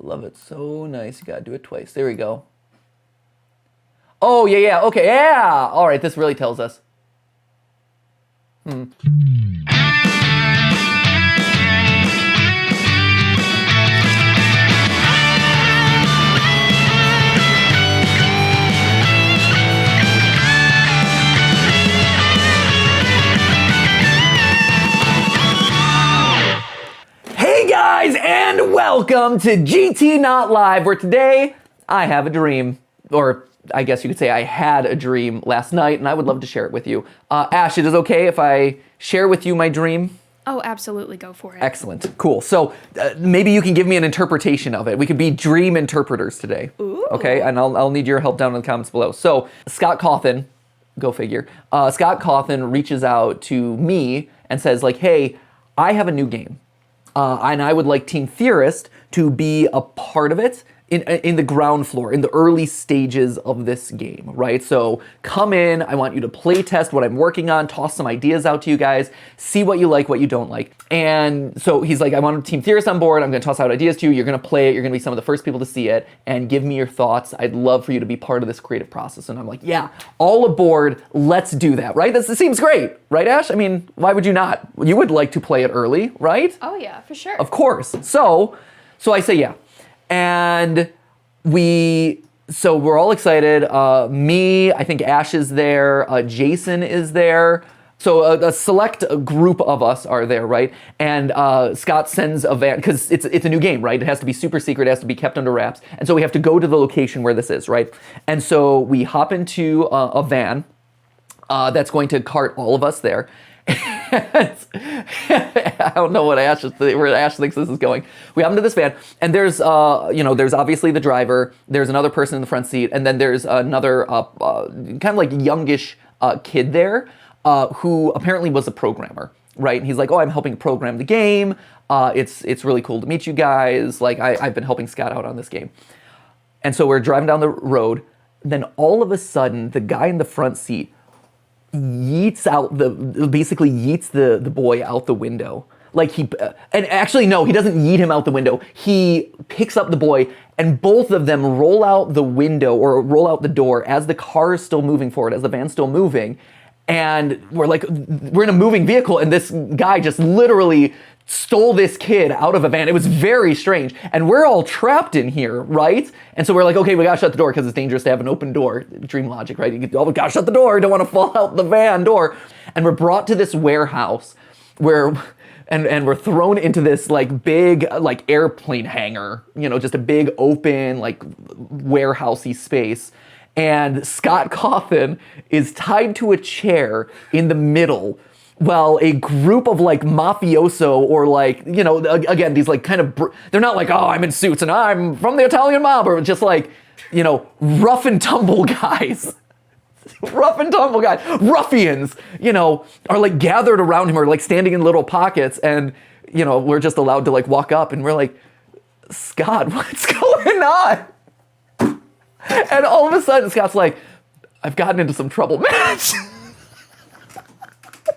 love it. So nice. You gotta do it twice. There we go. Oh, yeah. Okay, yeah. All right, this really tells us. Hey guys, and welcome to GTLive, where today I have a dream, or I guess you could say I had a dream last night, and I would love to share it with you. Ash, it is okay if I share with you my dream? Oh, absolutely, go for it. Excellent, cool. So maybe you can give me an interpretation of it. We could be dream interpreters today. Ooh. Okay, and I'll need your help down in the comments below. So Scott Cawthon, go figure, Scott Cawthon reaches out to me and says like, hey, I have a new game. And I would like Team Theorist to be a part of it in the ground floor, in the early stages of this game, right? So come in, I want you to play test what I'm working on, toss some ideas out to you guys, see what you like, what you don't like. And so he's like, I want Team Theorist on board, I'm gonna toss out ideas to you, you're gonna play it, you're gonna be some of the first people to see it, and give me your thoughts. I'd love for you to be part of this creative process. And I'm like, yeah, all aboard, let's do that, right? This seems great, right, Ash? I mean, why would you not? You would like to play it early, right? Oh yeah, for sure. Of course. So I say yeah. And we're all excited. Me, I think Ash is there, Jason is there. So a select group of us are there, right? And Scott sends a van, because it's a new game, right? It has to be super secret, it has to be kept under wraps. And so we have to go to the location where this is, right? And so we hop into a van that's going to cart all of us there. I don't know where Ash thinks this is going. We hop into this van, and there's there's obviously the driver, there's another person in the front seat, and then there's another kind of like youngish kid there who apparently was a programmer, right? And he's like, oh, I'm helping program the game. It's really cool to meet you guys. Like I've been helping Scott out on this game. And so we're driving down the road. Then all of a sudden, the guy in the front seat basically yeets the boy out the window. Like and actually no, he doesn't yeet him out the window. He picks up the boy, and both of them roll out the window or roll out the door as the car is still moving forward, as the van's still moving. And we're in a moving vehicle, and this guy just literally stole this kid out of a van. It was very strange. And we're all trapped in here, right? And so we're like, okay, we gotta shut the door because it's dangerous to have an open door. Dream logic, right? We gotta shut the door, don't wanna fall out the van door. And we're brought to this warehouse where, and we're thrown into this like big like airplane hangar, just a big open like warehousey space. And Scott Cawthon is tied to a chair in the middle, while a group of like mafioso or like, again, these like kind of, they're not like, oh, I'm in suits and I'm from the Italian mob, or just like, rough and tumble guys. Ruffians, are like gathered around him or like standing in little pockets, and, we're just allowed to like walk up, and we're like, Scott, what's going on? And all of a sudden, Scott's like, I've gotten into some trouble, man.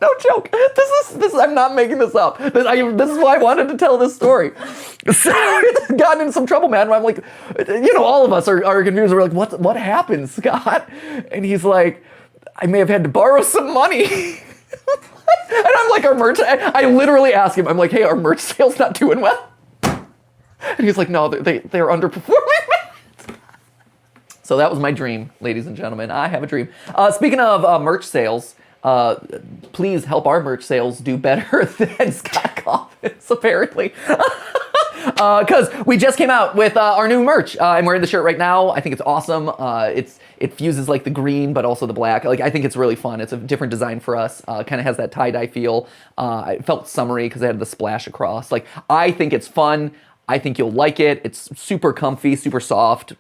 No joke. This I'm not making this up. This is why I wanted to tell this story. So I've gotten into some trouble, man. I'm like, all of us are confused. We're like, what happened, Scott? And he's like, I may have had to borrow some money. And I'm like, our merch, I literally ask him, I'm like, hey, our merch sales not doing well? And he's like, no, they're underperforming. So that was my dream, ladies and gentlemen. I have a dream. Speaking of merch sales, please help our merch sales do better than Scott Cawthon's, apparently. Because we just came out with our new merch. I'm wearing the shirt right now. I think it's awesome. It fuses like the green, but also the black. Like, I think it's really fun. It's a different design for us. Kind of has that tie-dye feel. It felt summery because it had the splash across. Like, I think it's fun. I think you'll like it. It's super comfy, super soft.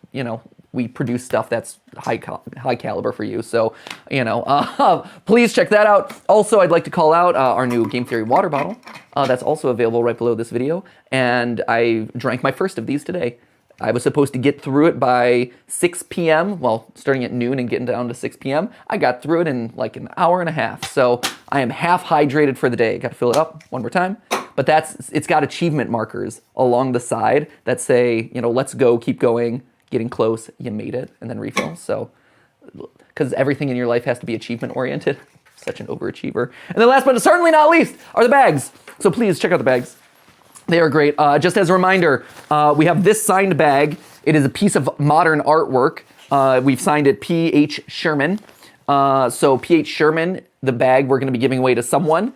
We produce stuff that's high caliber for you. So, please check that out. Also, I'd like to call out our new Game Theory water bottle. That's also available right below this video. And I drank my first of these today. I was supposed to get through it by 6 p.m. Well, starting at noon and getting down to 6 p.m. I got through it in like an hour and a half. So I am half hydrated for the day. Got to fill it up one more time. but it's got achievement markers along the side that say, let's go, keep going, getting close, you made it, and then refill. So, because everything in your life has to be achievement oriented. Such an overachiever. And then last but certainly not least are the bags. So please check out the bags. They are great. Just as a reminder, we have this signed bag. It is a piece of modern artwork. We've signed it P.H. Sherman. So P.H. Sherman, the bag we're going to be giving away to someone.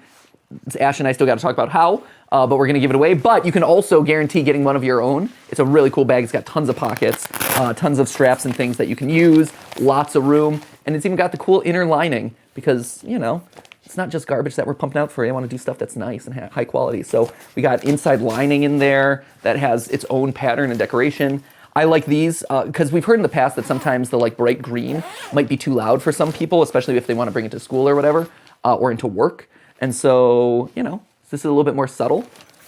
Ash and I still got to talk about how, but we're going to give it away. But you can also guarantee getting one of your own. It's a really cool bag. It's got tons of pockets, tons of straps and things that you can use, lots of room, and it's even got the cool inner lining because, it's not just garbage that we're pumping out for you. I want to do stuff that's nice and high quality. So we got inside lining in there that has its own pattern and decoration. I like these because we've heard in the past that sometimes the bright green might be too loud for some people, especially if they want to bring it to school or whatever, or into work. And so, this is a little bit more subtle,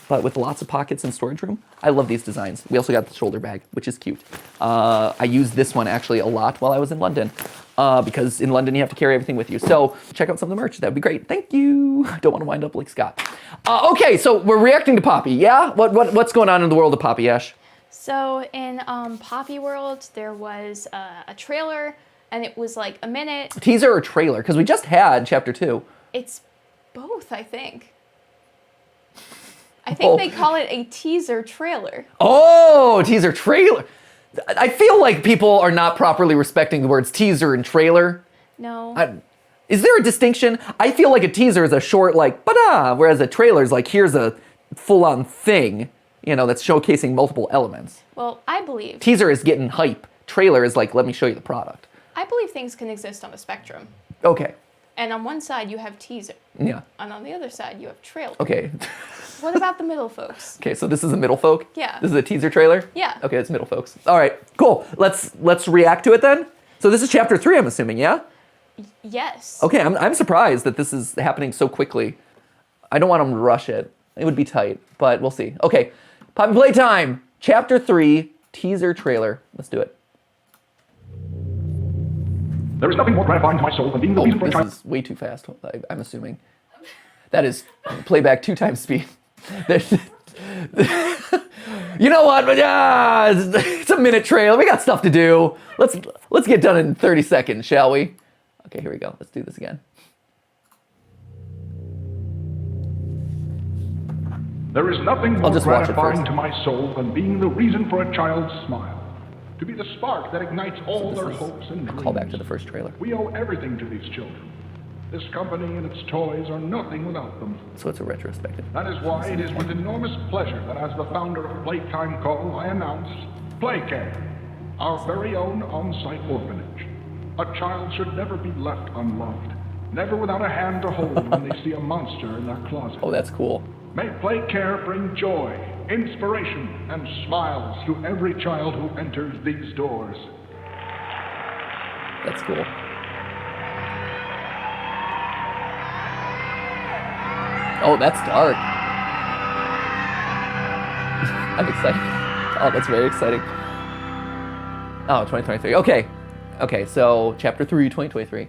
but with lots of pockets and storage room. I love these designs. We also got the shoulder bag, which is cute. I used this one actually a lot while I was in London because in London you have to carry everything with you. So check out some of the merch. That would be great. Thank you. I don't want to wind up like Scott. Okay, so we're reacting to Poppy, yeah? What's going on in the world of Poppy, Ash? So in Poppy World, there was a trailer, and it was like a minute. Teaser or trailer? Because we just had chapter 2. It's both, I think. I think they call it a teaser trailer. Oh, teaser trailer. I feel like people are not properly respecting the words teaser and trailer. No. Is there a distinction? I feel like a teaser is a short, ba-da, whereas a trailer is here's a full-on thing, that's showcasing multiple elements. Well, I believe. Teaser is getting hype. Trailer is let me show you the product. I believe things can exist on a spectrum. Okay. And on one side, you have teaser. Yeah. And on the other side, you have trailer. Okay. What about the middle folks? Okay, so this is a middle folk? Yeah. This is a teaser trailer? Yeah. Okay, it's middle folks. All right, cool. Let's react to it then. So this is chapter 3, I'm assuming, yeah? Yes. Okay, I'm surprised that this is happening so quickly. I don't want them to rush it. It would be tight, but we'll see. Okay, Poppy Playtime, chapter 3, teaser trailer. Let's do it. There is nothing more gratifying to my soul than being the reason for a child. This is way too fast, I'm assuming. That is playback 2 times speed. You know what? It's a minute trailer. We got stuff to do. Let's get done in 30 seconds, shall we? Okay, here we go. Let's do this again. There is nothing more just watch it gratifying first. to my soul than being the reason for a child's smile. To be the spark that ignites all their hopes and dreams. Call back to the first trailer. We owe everything to these children. This company and its toys are nothing without them. So it's a retrospective. That is why it is with enormous pleasure that as the founder of Playtime Call, I announce Playcare, our very own on-site orphanage. A child should never be left unloved, never without a hand to hold when they see a monster in their closet. Oh, that's cool. May Playcare bring joy, inspiration, and smiles to every child who enters these doors. That's cool. Oh, that's dark. I'm excited. Oh, that's very exciting. Oh, 2023. Okay, so chapter 3, 2023.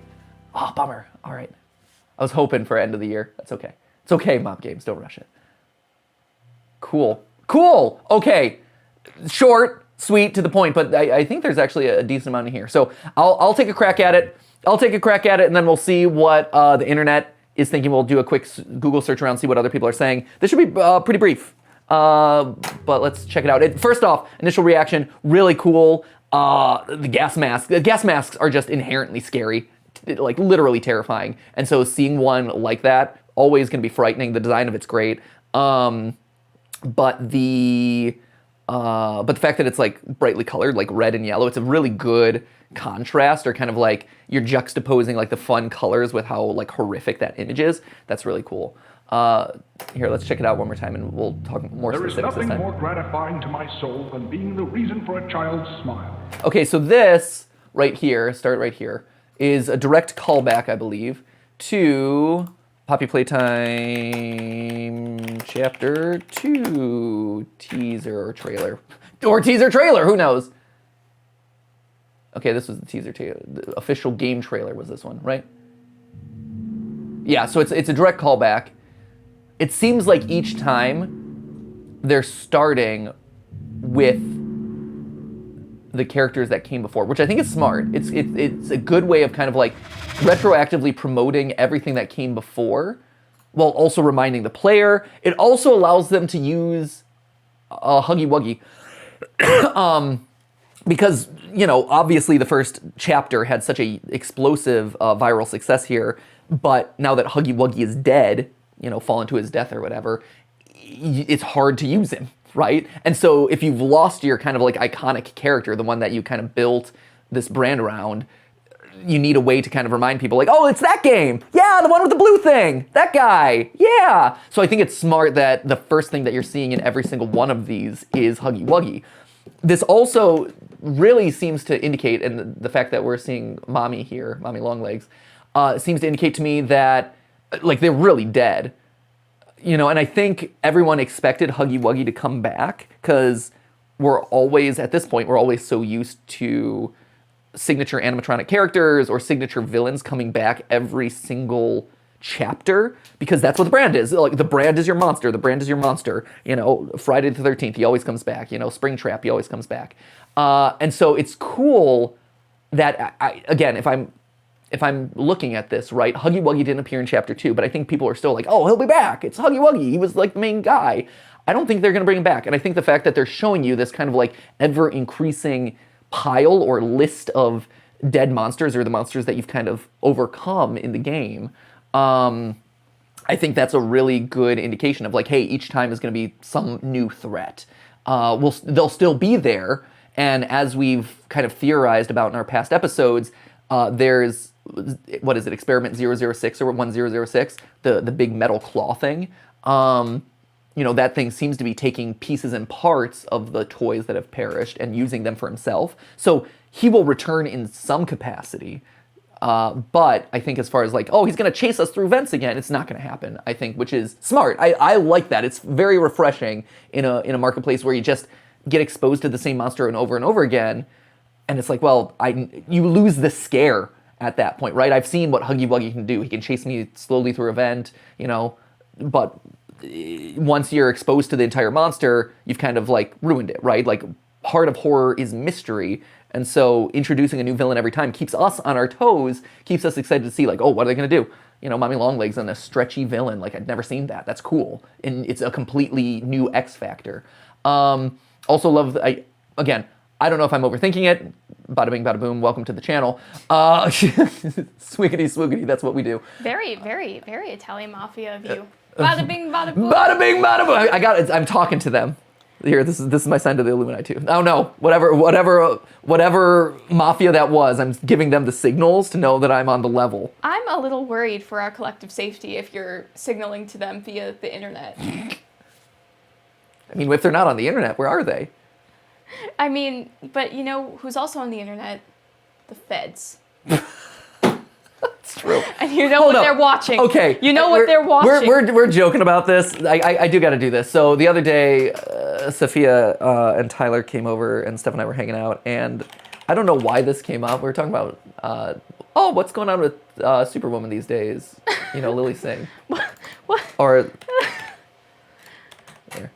Oh, bummer. All right. I was hoping for end of the year. That's okay. It's okay, Mob Games. Don't rush it. Cool. Okay. Short, sweet, to the point, but I think there's actually a decent amount in here. So I'll take a crack at it. And then we'll see what the internet is thinking. We'll do a quick Google search around, see what other people are saying. This should be pretty brief, but let's check it out. First off, initial reaction, really cool. The gas masks. The gas masks are just inherently scary, literally terrifying. And so seeing one like that, always going to be frightening. The design of it's great. But the fact that it's brightly colored, red and yellow, it's a really good contrast, or kind of you're juxtaposing the fun colors with how horrific that image is. That's really cool. Here, let's check it out one more time and we'll talk more There is specifics this nothing time. more gratifying to my soul than being the reason for a child's smile. Okay, so this right here, start right here, is a direct callback, I believe, to Poppy Playtime Chapter 2 teaser or trailer. Or teaser trailer, who knows? Okay, this was the teaser trailer. The official game trailer was this one, right? Yeah, so it's a direct callback. it seems like each time they're starting with the characters that came before, which I think is smart. It's a good way of kind of like retroactively promoting everything that came before, while also reminding the player. It also allows them to use Huggy Wuggy. Because, you know, obviously the first chapter had such a explosive viral success here, but now that Huggy Wuggy is dead, you know, fallen to his death or whatever, it's hard to use him, right? And so if you've lost your kind of like iconic character, the one that you kind of built this brand around, you need a way to kind of remind people like, oh, it's that game. Yeah, the one with the blue thing. That guy. Yeah. So I think it's smart that the first thing that you're seeing in every single one of these is Huggy Wuggy. This also really seems to indicate, and the fact that we're seeing Mommy here, Mommy Longlegs, seems to indicate to me that like they're really dead. You know, and I think everyone expected Huggy Wuggy to come back because we're always, at this point, we're always so used to signature animatronic characters or signature villains coming back every single chapter, because that's what the brand is. Like, the brand is your monster. The brand is your monster. You know, Friday the 13th, he always comes back. You know, Springtrap, he always comes back. And so it's cool that, again, if I'm looking at this, right, Huggy Wuggy didn't appear in chapter 2, but I think people are still like, oh, he'll be back. It's Huggy Wuggy. He was like the main guy. I don't think they're going to bring him back. And I think the fact that they're showing you this kind of like ever increasing pile or list of dead monsters, or the monsters that you've kind of overcome in the game, I think that's a really good indication of like, hey, each time is going to be some new threat. They'll still be there. And as we've kind of theorized about in our past episodes, there's, what is it, Experiment 006 or 1006, the big metal claw thing. You know, that thing seems to be taking pieces and parts of the toys that have perished and using them for himself. So he will return in some capacity. But I think as far as like, oh, he's going to chase us through vents again, it's not going to happen, I think, which is smart. I like that. It's very refreshing in a marketplace where you just get exposed to the same monster and over again. And it's like, well, you lose the scare at that point, right? I've seen what Huggy Wuggy can do. He can chase me slowly through a vent, you know, but once you're exposed to the entire monster, you've kind of like ruined it, right? Like, part of horror is mystery. And so introducing a new villain every time keeps us on our toes, keeps us excited to see like, oh, what are they going to do? You know, Mommy Longlegs and a stretchy villain. Like, I'd never seen that. That's cool. And it's a completely new X factor. Also love, again, I don't know if I'm overthinking it. Bada bing, bada boom. Welcome to the channel. Swiggity, swoogity. That's what we do. Very, very, very Italian mafia of you. Bada bing, bada boom. Bada bing, bada boom. I got it. I'm talking to them. Here, this is my sign to the Illuminati too. Oh no, whatever mafia that was, I'm giving them the signals to know that I'm on the level. I'm a little worried for our collective safety if you're signaling to them via the internet. I mean, if they're not on the internet, where are they? I mean, but you know who's also on the internet? The feds. It's true. And you know what they're watching. Okay. You know what they're watching. We're joking about this. I do got to do this. So the other day, Sophia and Tyler came over, and Steph and I were hanging out, and I don't know why this came up. We were talking about, what's going on with Superwoman these days? You know, Lily Singh. What? Or there.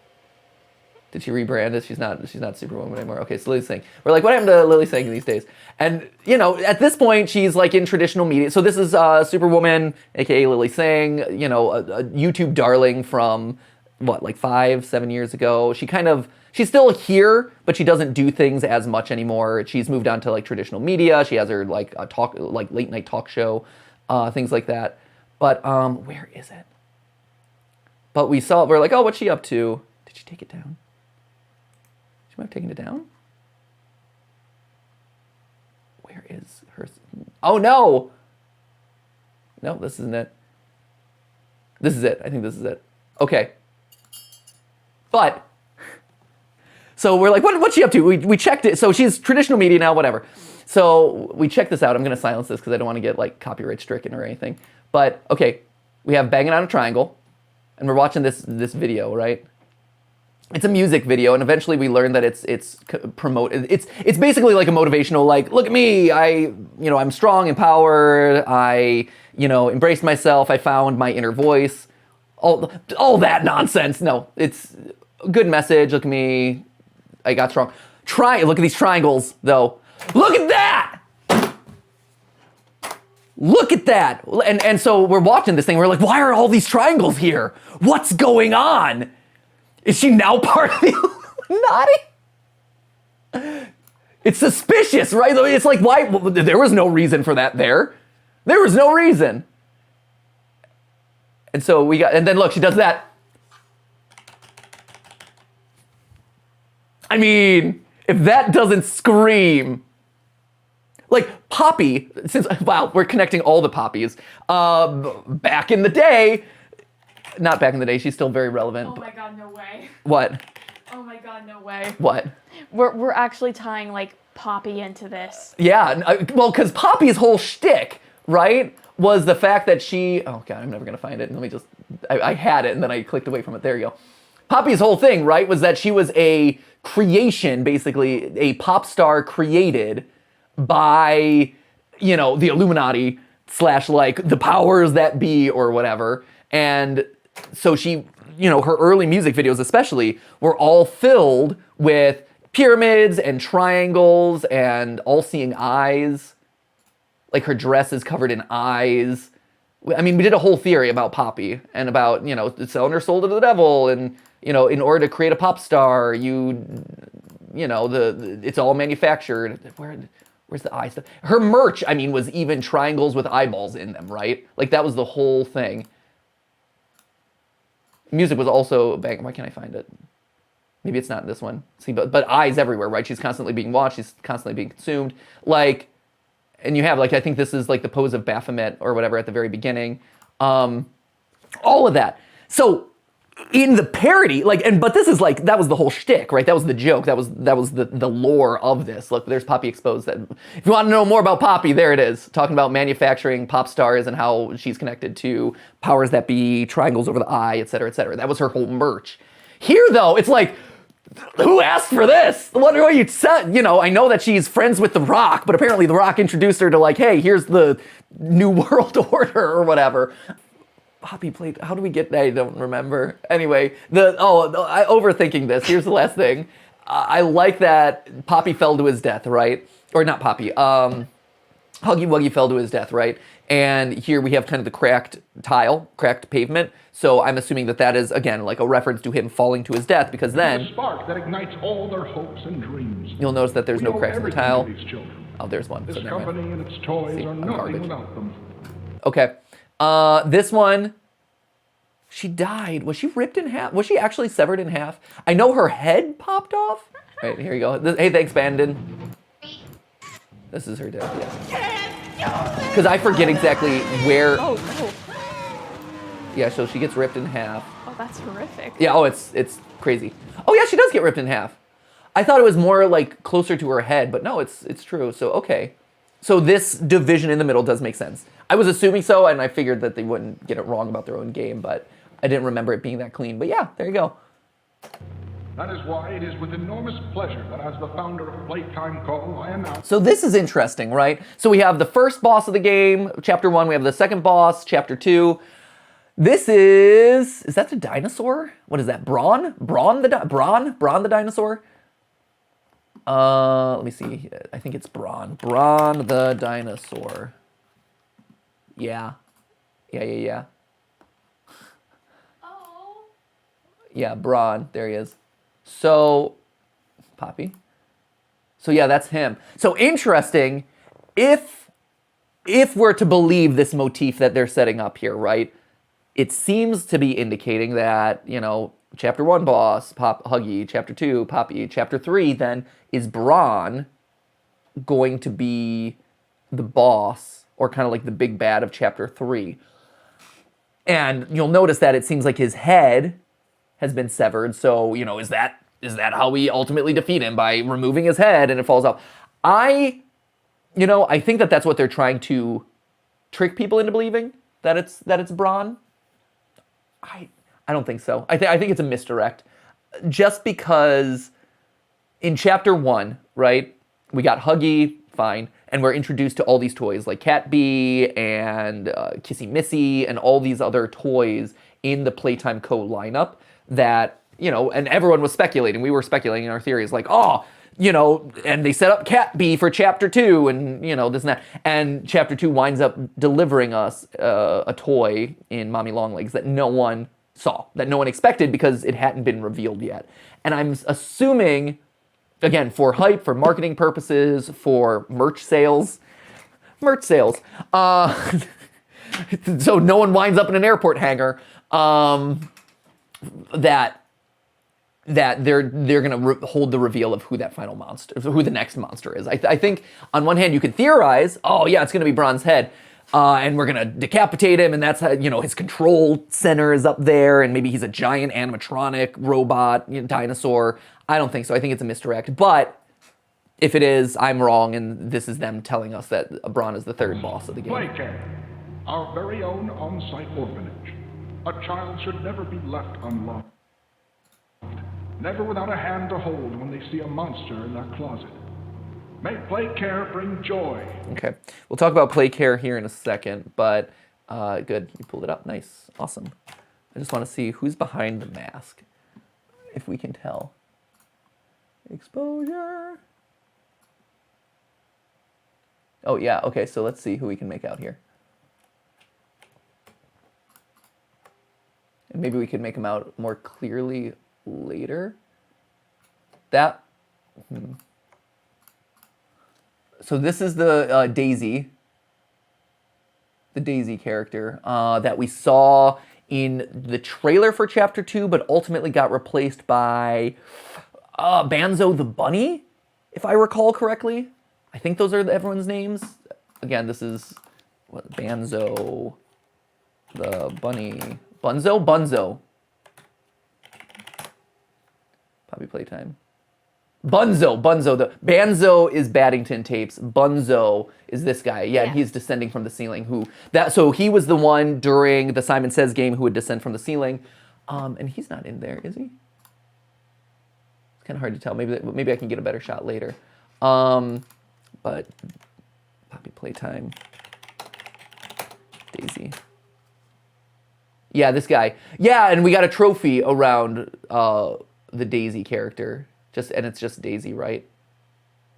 Did she rebrand? She's not Superwoman anymore. Okay, so Lily Singh. We're like, what happened to Lily Singh these days? And, you know, at this point, she's like in traditional media. So this is Superwoman, aka Lily Singh, you know, a YouTube darling from, what, like 5-7 years ago. She's still here, but she doesn't do things as much anymore. She's moved on to like traditional media. She has her like late night talk show, things like that. But where is it? But we're like, oh, what's she up to? Did she take it down? She might have taken it down. Where is her? Oh no! No, this isn't it. This is it. I think this is it. Okay. But, so we're like, what's she up to? We checked it. So she's traditional media now, whatever. So we checked this out. I'm going to silence this because I don't want to get like copyright stricken or anything. But, okay, we have Banging on a Triangle, and we're watching this video, right? It's a music video, and eventually we learn that it's basically like a motivational, like, look at me, I'm strong, empowered, I embraced myself, I found my inner voice. all that nonsense. No, it's a good message. Look at me. I got strong. Look at these triangles, though. Look at that! Look at that! And so we're watching this thing. We're like, why are all these triangles here? What's going on? Is she now part of the Illuminati? It's suspicious, right? It's like, why? Well, there was no reason for that there. There was no reason. And so and then look, she does that. I mean, if that doesn't scream, like Poppy, wow, we're connecting all the Poppies. Back in the day, not back in the day, she's still very relevant. Oh my God, no way. What? Oh my God, no way. What? We're actually tying like Poppy into this. Yeah, well, because Poppy's whole shtick, right, was the fact that oh God, I'm never gonna find it. Let me just, I had it and then I clicked away from it. There you go. Poppy's whole thing, right, was that she was a creation, basically a pop star created by, the Illuminati / like the powers that be or whatever. And so she, her early music videos especially were all filled with pyramids and triangles and all-seeing eyes. Like her dress is covered in eyes. I mean, we did a whole theory about Poppy and about, selling her soul to the devil and, in order to create a pop star, it's all manufactured. Where's the eye stuff? Her merch, I mean, was even triangles with eyeballs in them, right? Like that was the whole thing. Music was also why can't I find it? Maybe it's not in this one. See, but eyes everywhere, right? She's constantly being watched. She's constantly being consumed. Like, and you have I think this is like the pose of Baphomet or whatever at the very beginning. All of that. So in the parody, but this is that was the whole shtick, right? That was the joke. That was the lore of this. Look, there's Poppy exposed. That if you want to know more about Poppy, there it is. Talking about manufacturing pop stars and how she's connected to powers that be, triangles over the eye, et cetera, et cetera. That was her whole merch. Here, though, it's like, who asked for this? What are you said? I know that she's friends with The Rock, but apparently The Rock introduced her to hey, here's the New World Order or whatever. Poppy played. How do we get? I don't remember. Anyway, I overthinking this. Here's the last thing. I like that Poppy fell to his death, right? Or not Poppy. Huggy Wuggy fell to his death, right? And here we have kind of the cracked pavement. So I'm assuming that is again like a reference to him falling to his death, because then the spark that ignites all their hopes and dreams. You'll notice that there's no cracks in the tile. Oh, there's one. This so never mind. company and its toys are nothing without them. Okay. This one, she died. Was she ripped in half? Was she actually severed in half? I know her head popped off. Right, here you go. Hey, thanks, Bandon. This is her death, yeah. Because I forget exactly where. Oh, no. Yeah, so she gets ripped in half. Oh, that's horrific. Yeah, it's crazy. Oh, yeah, she does get ripped in half. I thought it was more closer to her head, but no, it's true. So, okay. So this division in the middle does make sense. I was assuming so, and I figured that they wouldn't get it wrong about their own game, but I didn't remember it being that clean. But yeah, there you go. That is why it is with enormous pleasure that as the founder of Playtime Call, I announce... So this is interesting, right? So we have the first boss of the game, Chapter 1. We have the second boss, Chapter 2. This is that the dinosaur? What is that, Brawn? Brawn the dinosaur? Let me see. I think it's Brawn. Brawn the dinosaur. Yeah. Oh. Yeah, Brawn. There he is. So, Poppy. So yeah, that's him. So interesting. If we're to believe this motif that they're setting up here, right? It seems to be indicating that, Chapter 1 boss, Huggy, Chapter 2, Poppy, Chapter 3 then is Brawn going to be the boss, or kind of like the big bad of Chapter 3. And you'll notice that it seems like his head has been severed. So, is that how we ultimately defeat him, by removing his head and it falls off? I think that that's what they're trying to trick people into believing, that it's Brawn. I don't think so. I think it's a misdirect. Just because in Chapter 1, right, we got Huggy, fine, and we're introduced to all these toys like Cat Bee and Kissy Missy and all these other toys in the Playtime Co. lineup that, you know, and everyone was speculating. We were speculating in our theories like, oh, you know, and they set up Cat B for Chapter 2 and, you know, this and that. And Chapter 2 winds up delivering us a toy in Mommy Longlegs that no one saw, that no one expected because it hadn't been revealed yet. And I'm assuming, again, for hype, for marketing purposes, for merch sales, so no one winds up in an airport hangar, that they're gonna hold the reveal of who that final monster, who the next monster is. I think on one hand you could theorize, oh yeah, it's gonna be Bron's head, and we're gonna decapitate him, and that's how, you know, his control center is up there, and maybe he's a giant animatronic robot, you know, dinosaur. I don't think so. I think it's a misdirect. But if it is, I'm wrong, and this is them telling us that Bron is the third boss of the game. Playcare, our very own on-site orphanage. A child should never be left unloved. Never without a hand to hold when they see a monster in their closet. May Playcare bring joy. Okay, we'll talk about Playcare here in a second, but good, you pulled it up, nice, awesome. I just want to see who's behind the mask, if we can tell. Exposure. Oh yeah, okay, so let's see who we can make out here. And maybe we can make him out more clearly later. That, So this is the Daisy, character that we saw in the trailer for Chapter 2, but ultimately got replaced by Banzo the Bunny, if I recall correctly. I think those are everyone's names. Again, this is what, Banzo the Bunny. Bunzo. Poppy Playtime. Bunzo. The Banzo is Baddington Tapes. Bunzo is this guy. Yeah, Yeah. he's descending from the ceiling. So he was the one during the Simon Says game who would descend from the ceiling. And he's not in there, is he? It's kind of hard to tell. Maybe I can get a better shot later. But Poppy Playtime. Daisy. Yeah, this guy. Yeah, and we got a trophy around the Daisy character. And it's just Daisy, right?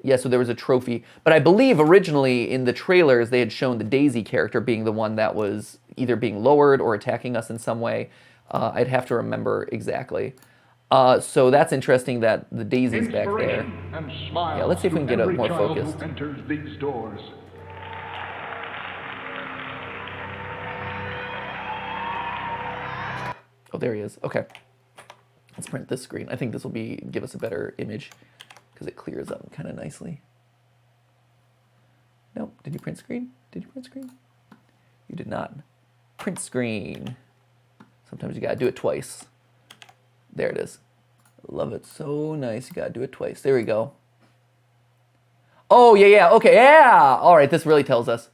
Yeah, so there was a trophy. But I believe originally in the trailers they had shown the Daisy character being the one that was either being lowered or attacking us in some way. I'd have to remember exactly. So that's interesting that the Daisy's back there. And smile. Yeah, let's see if we can get it more focused. Who enters these doors. Oh, there he is. Okay. Let's print this screen. I think this will give us a better image because it clears up kind of nicely. Nope. Did you print screen? You did not. Print screen. Sometimes you gotta do it twice. There it is. Love it. So nice. You gotta do it twice. There we go. Oh, yeah. Okay, yeah. All right, this really tells us.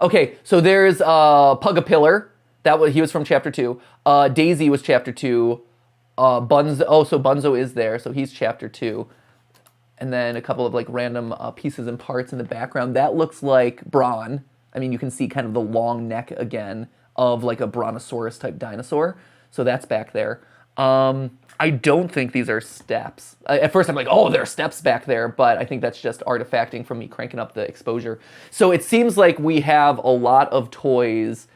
Okay, so there's Pug-a-Pillar. He was from Chapter 2. Daisy was Chapter 2. Bunzo, so Bunzo is there, so he's Chapter 2. And then a couple of like random pieces and parts in the background. That looks like Bron. I mean, you can see kind of the long neck again of like a brontosaurus type dinosaur. So that's back there. I don't think these are steps. At first I'm like, oh, there are steps back there, but I think that's just artifacting from me cranking up the exposure. So it seems like we have a lot of toys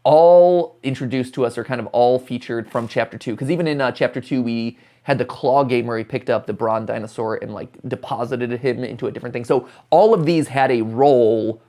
all introduced to us, or kind of all featured from Chapter 2. Because even in Chapter 2, we had the claw game where he picked up the Bron dinosaur and like deposited him into a different thing. So all of these had a role,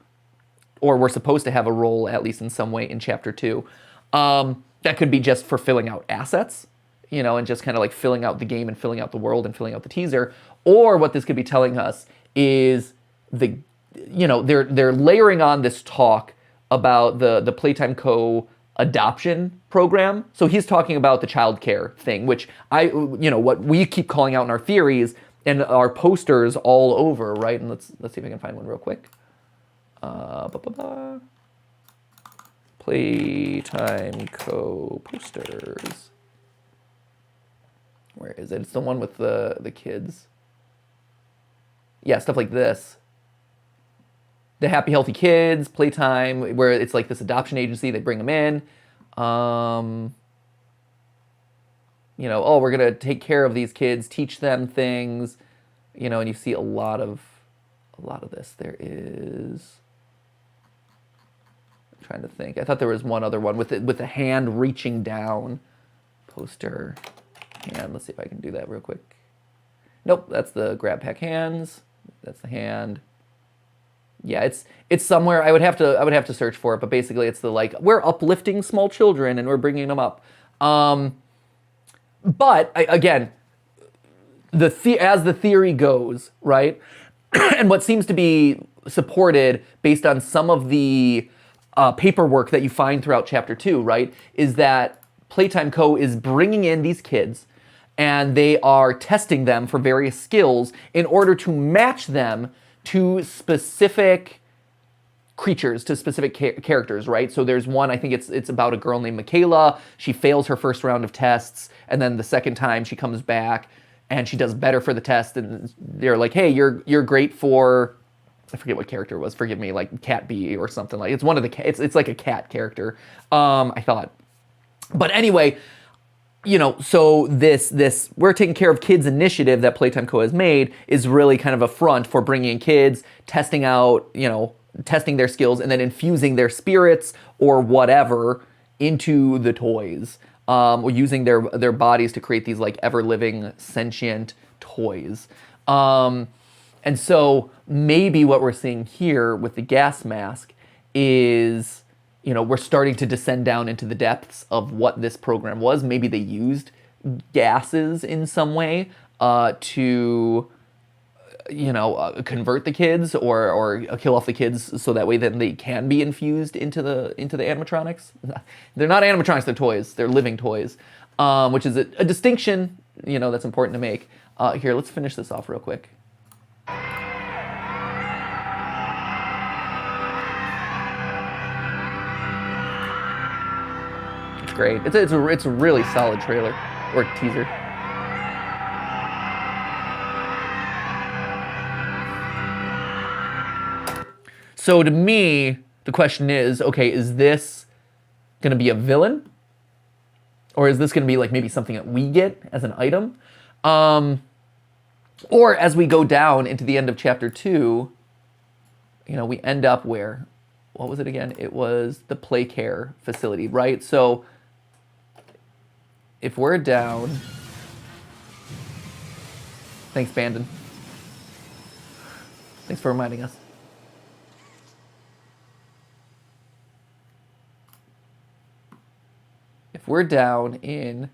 or were supposed to have a role, at least in some way, in Chapter 2. That could be just for filling out assets, you know, and just kind of like filling out the game and filling out the world and filling out the teaser. Or what this could be telling us is they're layering on this talk about the Playtime Co. adoption program. So he's talking about the child care thing, which what we keep calling out in our theories and our posters all over, right? And let's see if I can find one real quick. Playtime Co. posters. Where is it? It's the one with the kids. Yeah, stuff like this. the Happy Healthy Kids, Playtime, where it's like this adoption agency, they bring them in. Oh, we're gonna take care of these kids, teach them things, and you see a lot of this. There is, I'm trying to think. I thought there was one other one with the hand reaching down. Poster hand. Let's see if I can do that real quick. Nope, that's the grab pack hands. That's the hand. Yeah, it's somewhere. I would have to search for it, but basically it's the we're uplifting small children and we're bringing them up. But again, as the theory goes, right, and what seems to be supported based on some of the paperwork that you find throughout Chapter 2, right, is that Playtime Co. is bringing in these kids and they are testing them for various skills in order to match them to specific creatures, to specific characters, right? So there's one, I think it's about a girl named Michaela. She fails her first round of tests, and then the second time she comes back and she does better for the test, and they're like, hey, you're great for, I forget what character it was, forgive me, like Cat Bee or something. Like it's one of the it's like a cat character, I thought. But anyway, so this we're taking care of kids initiative that Playtime Co. has made is really kind of a front for bringing in kids, testing out, testing their skills, and then infusing their spirits or whatever into the toys, or using their bodies to create these ever-living sentient toys. And so maybe what we're seeing here with the gas mask is, we're starting to descend down into the depths of what this program was. Maybe they used gases in some way to, convert the kids or kill off the kids so that way then they can be infused into the animatronics. They're not animatronics, they're toys. They're living toys, which is a distinction, that's important to make. Here, let's finish this off real quick. Great. It's a really solid trailer or teaser. So to me, the question is, okay, is this going to be a villain? Or is this going to be maybe something that we get as an item? Or as we go down into the end of Chapter 2, we end up where? What was it again? It was the play care facility, right? So if we're down, thanks, Bandon. Thanks for reminding us. If we're down in,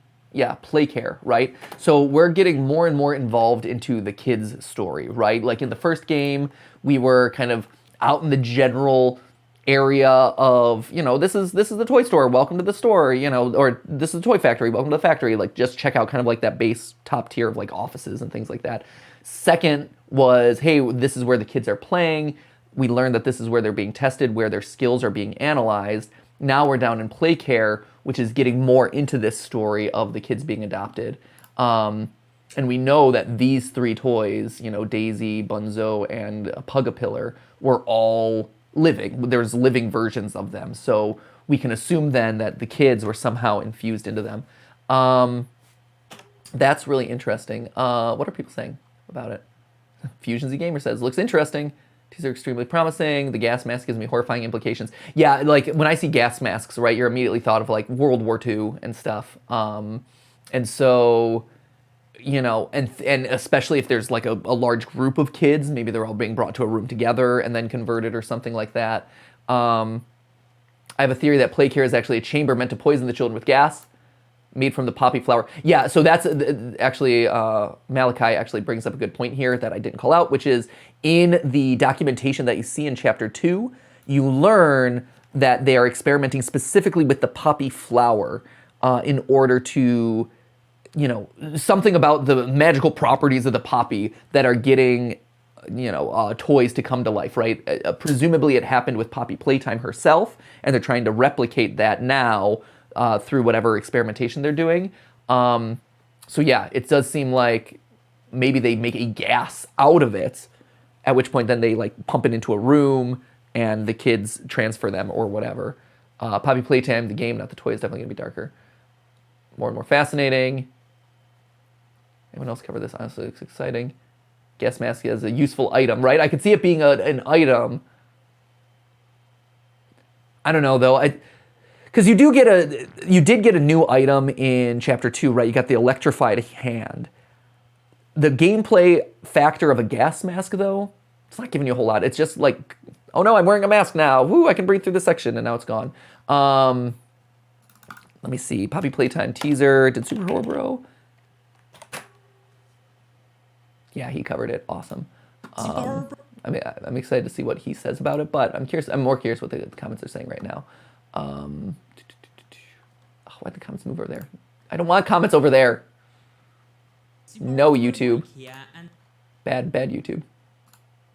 play care, right? So we're getting more and more involved into the kids' story, right? Like in the first game, we were kind of out in the general area of, this is the toy store, welcome to the store, or this is the toy factory, welcome to the factory. Just check out kind of that base top tier of offices and things like that. Second was, hey, this is where the kids are playing. We learned that this is where they're being tested, where their skills are being analyzed. Now we're down in play care, which is getting more into this story of the kids being adopted. And we know that these three toys, Daisy, Bunzo, and Pugapillar, were all living. There's living versions of them. So we can assume then that the kids were somehow infused into them. That's really interesting. What are people saying about it? Fusion Z Gamer says, looks interesting. These are extremely promising. The gas mask gives me horrifying implications. Yeah, when I see gas masks, right, you're immediately thought of World War II and stuff. And so, and especially if there's a large group of kids, maybe they're all being brought to a room together and then converted or something like that. I have a theory that play care is actually a chamber meant to poison the children with gas made from the poppy flower. Yeah, so that's actually, Malachi actually brings up a good point here that I didn't call out, which is in the documentation that you see in Chapter 2, you learn that they are experimenting specifically with the poppy flower in order to, something about the magical properties of the poppy that are getting, toys to come to life, right? Presumably it happened with Poppy Playtime herself, and they're trying to replicate that now through whatever experimentation they're doing. So yeah, it does seem like maybe they make a gas out of it, at which point then they pump it into a room, and the kids transfer them or whatever. Poppy Playtime, the game, not the toy, is definitely going to be darker. More and more fascinating. Anyone else cover this? Honestly, it's exciting. Gas mask as a useful item, right? I could see it being an item. I don't know though. Because you did get a new item in Chapter 2, right? You got the electrified hand. The gameplay factor of a gas mask, though, it's not giving you a whole lot. It's just like, oh no, I'm wearing a mask now. Woo, I can breathe through this section, and now it's gone. Let me see. Poppy Playtime teaser. Did Super Horror Bro? Yeah, he covered it. Awesome. I'm excited to see what he says about it, but I'm curious. I'm more curious what the comments are saying right now. Oh, why'd the comments move over there? I don't want comments over there. No, YouTube. Bad YouTube.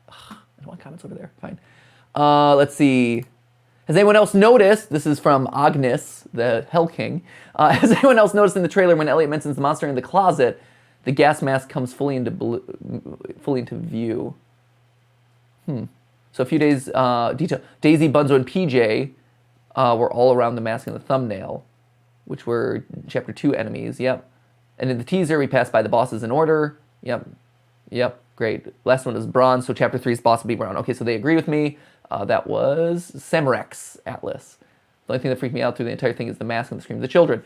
I don't want comments over there. Fine. Let's see. Has anyone else noticed? This is from Agnes, the Hell King. Has anyone else noticed in the trailer when Elliot mentions the monster in the closet, the gas mask comes fully into view? So a few days, detail. Daisy, Bunzo, and PJ were all around the mask in the thumbnail, which were Chapter 2 enemies. Yep. And in the teaser, we passed by the bosses in order. Yep. Great. Last one is Bronze, so Chapter 3's boss will be Brown. Okay, so they agree with me. That was Samurex Atlas. The only thing that freaked me out through the entire thing is the mask and the screams of the children.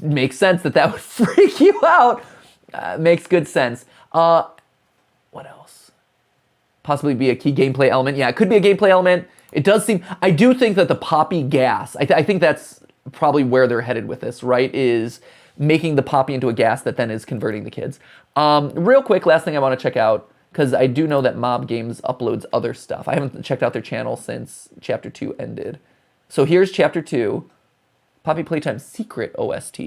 Makes sense that would freak you out. Makes good sense. What else? Possibly be a key gameplay element. Yeah, it could be a gameplay element. It does seem... I do think that the Poppy gas... I think that's probably where they're headed with this, right? Is making the Poppy into a gas that then is converting the kids. Real quick, last thing I want to check out, because I do know that Mob Games uploads other stuff. I haven't checked out their channel since Chapter 2 ended. So here's Chapter 2. Poppy Playtime Secret OST.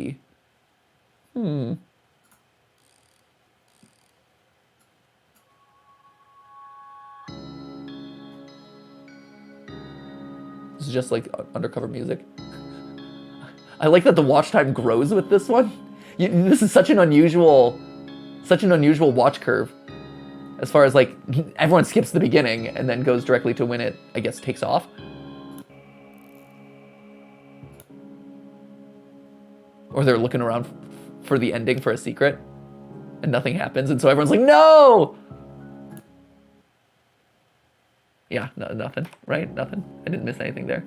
This is just like undercover music. I like that the watch time grows with this one. This is such an unusual watch curve. As far as like, everyone skips the beginning and then goes directly to when it, I guess, takes off. Or they're looking around for the ending for a secret and nothing happens. And so everyone's like, no! Yeah, nothing, right? Nothing. I didn't miss anything there.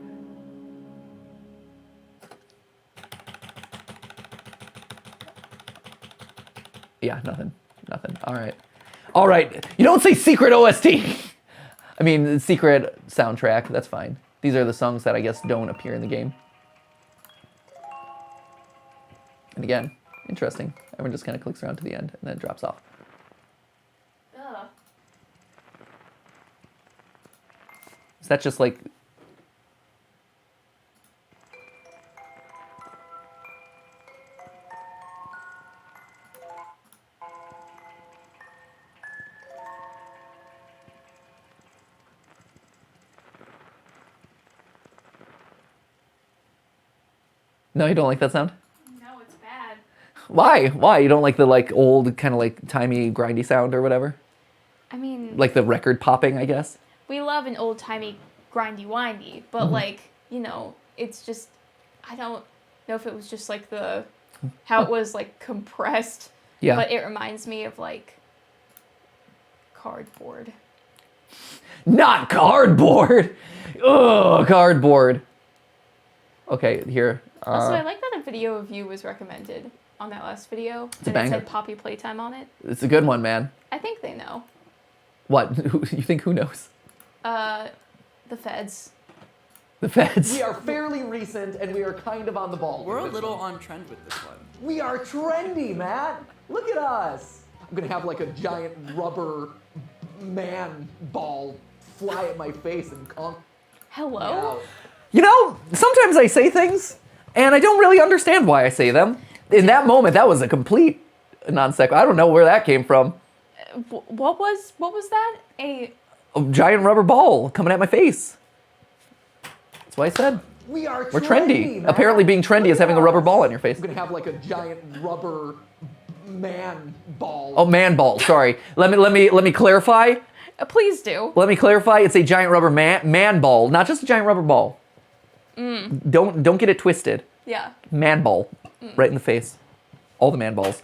Yeah, nothing. All right. You don't say secret OST. I mean, secret soundtrack. That's fine. These are the songs that I guess don't appear in the game. And again, interesting. Everyone just kind of clicks around to the end and then drops off. Is that just like... No, you don't like that sound? No, it's bad. Why? You don't like the like old kind of like timey grindy sound or whatever? I mean... Like the record popping, I guess? We love an old-timey grindy-windy, but like, you know, it's just... I don't know if it was just like how it was like compressed. Yeah. But it reminds me of like cardboard. Not cardboard! Ugh, cardboard. Okay, here. Also, I like that a video of you was recommended on that last video. It's a banger. It said Poppy Playtime on it. It's a good one, man. I think they know. What? You think who knows? The feds. The feds. We are fairly recent and we are kind of on the ball. We're a little on trend with this one. We are trendy, Matt. Look at us. I'm gonna have like a giant rubber man ball fly at my face and conk. Hello? You know, sometimes I say things and I don't really understand why I say them. In that moment, that was a complete non sequitur. I don't know where that came from. What was that? A giant rubber ball coming at my face. That's what I said. We're trendy. Apparently being trendy is having a rubber ball on your face. I'm gonna have like a giant rubber man ball. Oh, man ball, sorry. Let me clarify. Please do. Let me clarify. It's a giant rubber man ball, not just a giant rubber ball. Don't get it twisted. Yeah. Man ball, right in the face. All the man balls.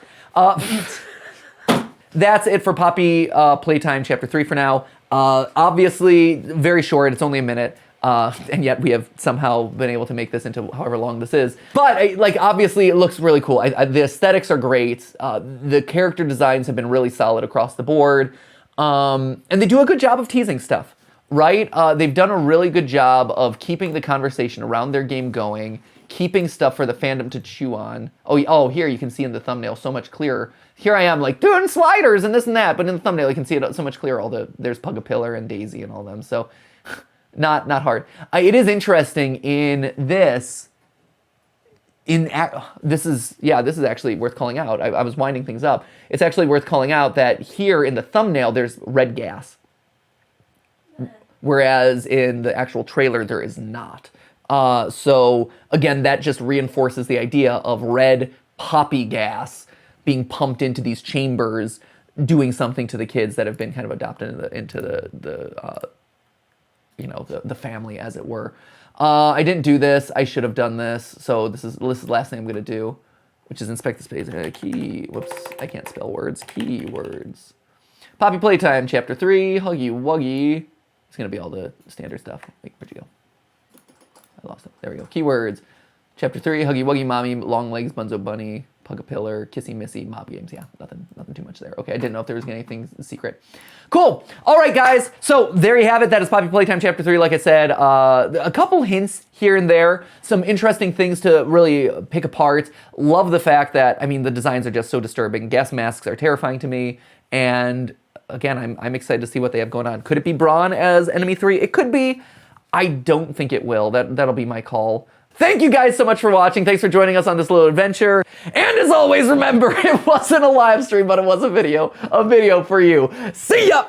That's it for Poppy Playtime Chapter 3 for now. Obviously, very short. It's only a minute. And yet we have somehow been able to make this into however long this is. But like, obviously, it looks really cool. The aesthetics are great. The character designs have been really solid across the board. And they do a good job of teasing stuff, right? They've done a really good job of keeping the conversation around their game going, keeping stuff for the fandom to chew on. Oh, here you can see in the thumbnail so much clearer. Here I am like doing sliders and this and that, but in the thumbnail you can see it so much clearer. There's Pugapillar and Daisy and all them. So not hard. It is interesting in this. This is actually worth calling out. I was winding things up. It's actually worth calling out that here in the thumbnail there's red gas, whereas in the actual trailer there is not. So again, that just reinforces the idea of red poppy gas being pumped into these chambers, doing something to the kids that have been kind of adopted into the family, as it were. I didn't do this. I should have done this. So this is the last thing I'm gonna do, which is inspect the space. Whoops, I can't spell words. Keywords. Poppy Playtime Chapter 3. Huggy Wuggy. It's gonna be all the standard stuff. Wait, where'd you go? I lost it. There we go. Keywords. Chapter 3. Huggy Wuggy Mommy. Long Legs Bunzo Bunny. Pugapillar, Kissy Missy, Mob Games. Yeah, nothing too much there. Okay, I didn't know if there was anything secret. Cool. All right, guys. So there you have it. That is Poppy Playtime Chapter 3. Like I said, a couple hints here and there. Some interesting things to really pick apart. Love the fact that, the designs are just so disturbing. Gas masks are terrifying to me. And again, I'm excited to see what they have going on. Could it be Braun as Enemy 3? It could be. I don't think it will. That'll be my call. Thank you guys so much for watching. Thanks for joining us on this little adventure. And as always, remember, it wasn't a live stream, but it was a video for you. See ya!